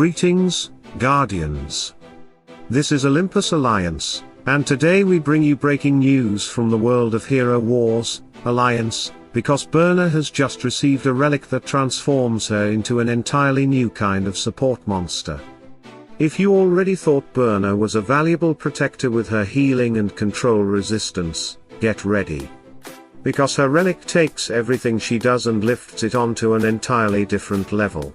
Greetings, Guardians. This is Olympus Alliance, and today we bring you breaking news from the world of Hero Wars Alliance, because Byrna has just received a relic that transforms her into an entirely new kind of support monster. If you already thought Byrna was a valuable protector with her healing and control resistance, get ready. Because her relic takes everything she does and lifts it onto an entirely different level.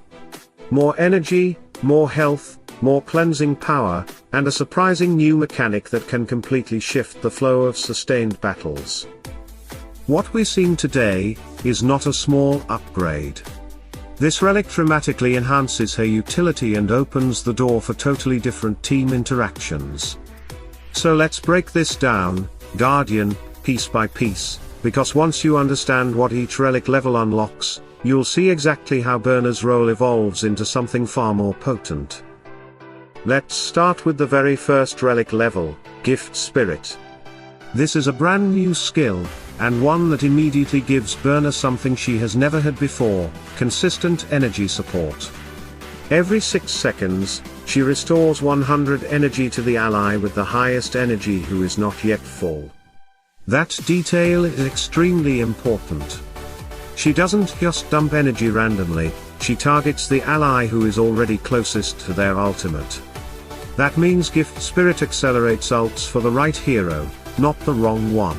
More energy, more health, more cleansing power, and a surprising new mechanic that can completely shift the flow of sustained battles. What we're seeing today is not a small upgrade. This relic dramatically enhances her utility and opens the door for totally different team interactions. So let's break this down, Guardian, piece by piece, because once you understand what each relic level unlocks, you'll see exactly how Byrna's role evolves into something far more potent. Let's start with the very first relic level, Gift Spirit. This is a brand new skill, and one that immediately gives Byrna something she has never had before: consistent energy support. Every 6 seconds, she restores 100 energy to the ally with the highest energy who is not yet full. That detail is extremely important. She doesn't just dump energy randomly, she targets the ally who is already closest to their ultimate. That means Gift Spirit accelerates ults for the right hero, not the wrong one.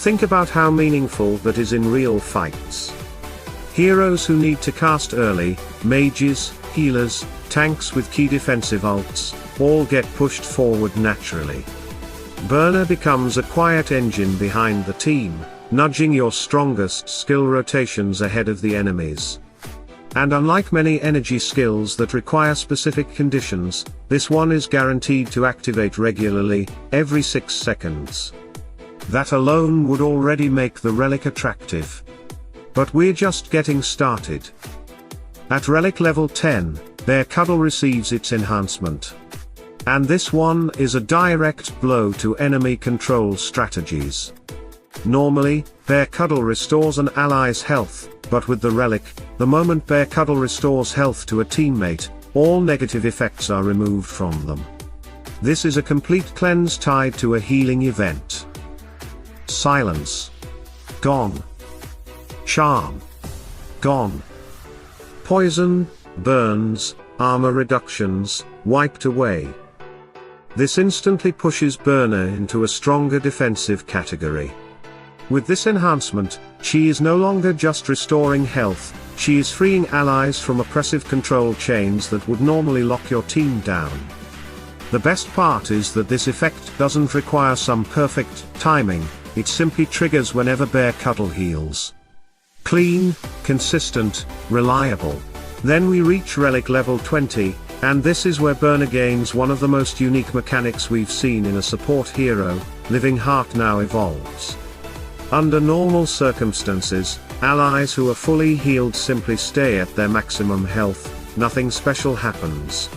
Think about how meaningful that is in real fights. Heroes who need to cast early, mages, healers, tanks with key defensive ults, all get pushed forward naturally. Byrna becomes a quiet engine behind the team, nudging your strongest skill rotations ahead of the enemies. And unlike many energy skills that require specific conditions, this one is guaranteed to activate regularly, every 6 seconds. That alone would already make the relic attractive. But we're just getting started. At relic level 10, Cuddle receives its enhancement. And this one is a direct blow to enemy control strategies. Normally, Cuddle restores an ally's health, but with the relic, the moment Cuddle restores health to a teammate, all negative effects are removed from them. This is a complete cleanse tied to a healing event. Silence. Gone. Charm. Gone. Poison, burns, armor reductions, wiped away. This instantly pushes Byrna into a stronger defensive category. With this enhancement, she is no longer just restoring health, she is freeing allies from oppressive control chains that would normally lock your team down. The best part is that this effect doesn't require some perfect timing, it simply triggers whenever Cuddle heals. Clean, consistent, reliable. Then we reach relic level 20, and this is where Byrna gains one of the most unique mechanics we've seen in a support hero. Living Heart now evolves. Under normal circumstances, allies who are fully healed simply stay at their maximum health, nothing special happens.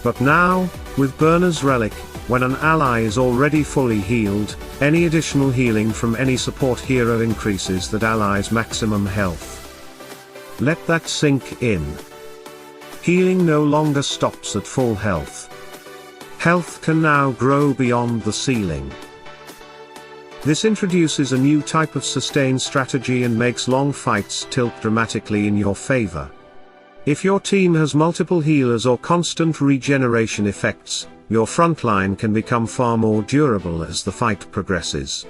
But now, with Byrna's relic, when an ally is already fully healed, any additional healing from any support hero increases that ally's maximum health. Let that sink in. Healing no longer stops at full health. Health can now grow beyond the ceiling. This introduces a new type of sustain strategy and makes long fights tilt dramatically in your favor. If your team has multiple healers or constant regeneration effects, your frontline can become far more durable as the fight progresses.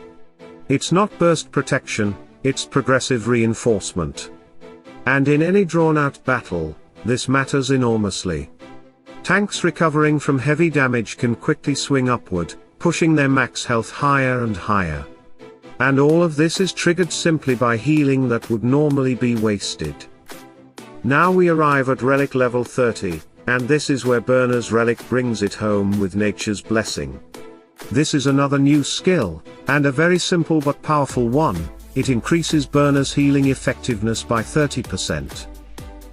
It's not burst protection, it's progressive reinforcement. And in any drawn-out battle, this matters enormously. Tanks recovering from heavy damage can quickly swing upward, pushing their max health higher and higher. And all of this is triggered simply by healing that would normally be wasted. Now we arrive at relic level 30, and this is where Byrna's relic brings it home with nature's blessing. This is another new skill, and a very simple but powerful one. It increases Byrna's healing effectiveness by 30%.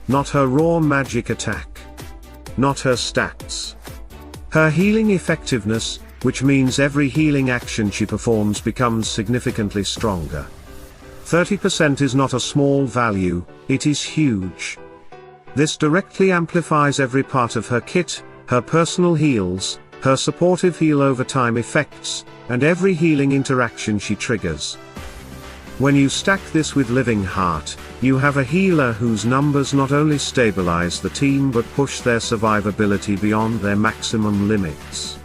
Not her raw magic attack. Not her stats. Her healing effectiveness, which means every healing action she performs becomes significantly stronger. 30% is not a small value, it is huge. This directly amplifies every part of her kit, her personal heals, her supportive heal over time effects, and every healing interaction she triggers. When you stack this with Living Heart, you have a healer whose numbers not only stabilize the team but push their survivability beyond their maximum limits.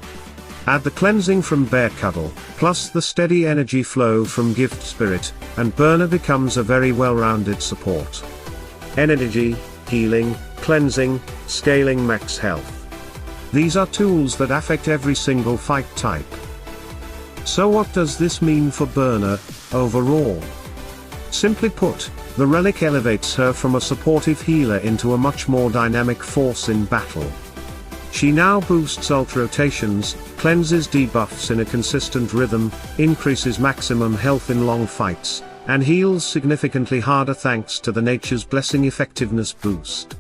Add the cleansing from Cuddle, plus the steady energy flow from Gift Spirit, and Byrna becomes a very well-rounded support. Energy, healing, cleansing, scaling max health. These are tools that affect every single fight type. So what does this mean for Byrna, overall? Simply put, the relic elevates her from a supportive healer into a much more dynamic force in battle. She now boosts ult rotations, cleanses debuffs in a consistent rhythm, increases maximum health in long fights, and heals significantly harder thanks to the Nature's Blessing effectiveness boost.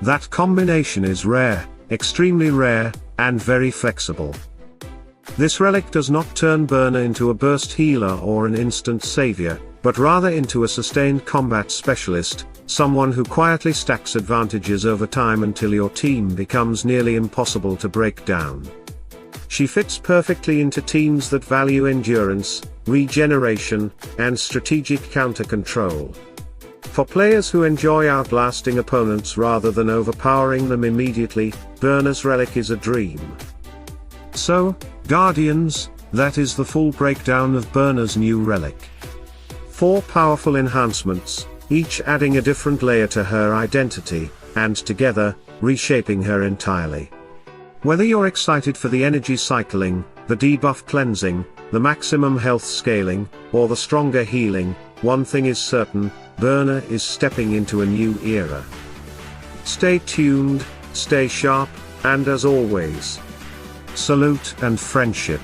That combination is rare, extremely rare, and very flexible. This relic does not turn Byrna into a burst healer or an instant savior, but rather into a sustained combat specialist, someone who quietly stacks advantages over time until your team becomes nearly impossible to break down. She fits perfectly into teams that value endurance, regeneration, and strategic counter-control. For players who enjoy outlasting opponents rather than overpowering them immediately, Byrna's relic is a dream. So, Guardians, that is the full breakdown of Byrna's new relic. 4 powerful enhancements, each adding a different layer to her identity, and together, reshaping her entirely. Whether you're excited for the energy cycling, the debuff cleansing, the maximum health scaling, or the stronger healing, one thing is certain, Byrna is stepping into a new era. Stay tuned, stay sharp, and as always, salute and friendship.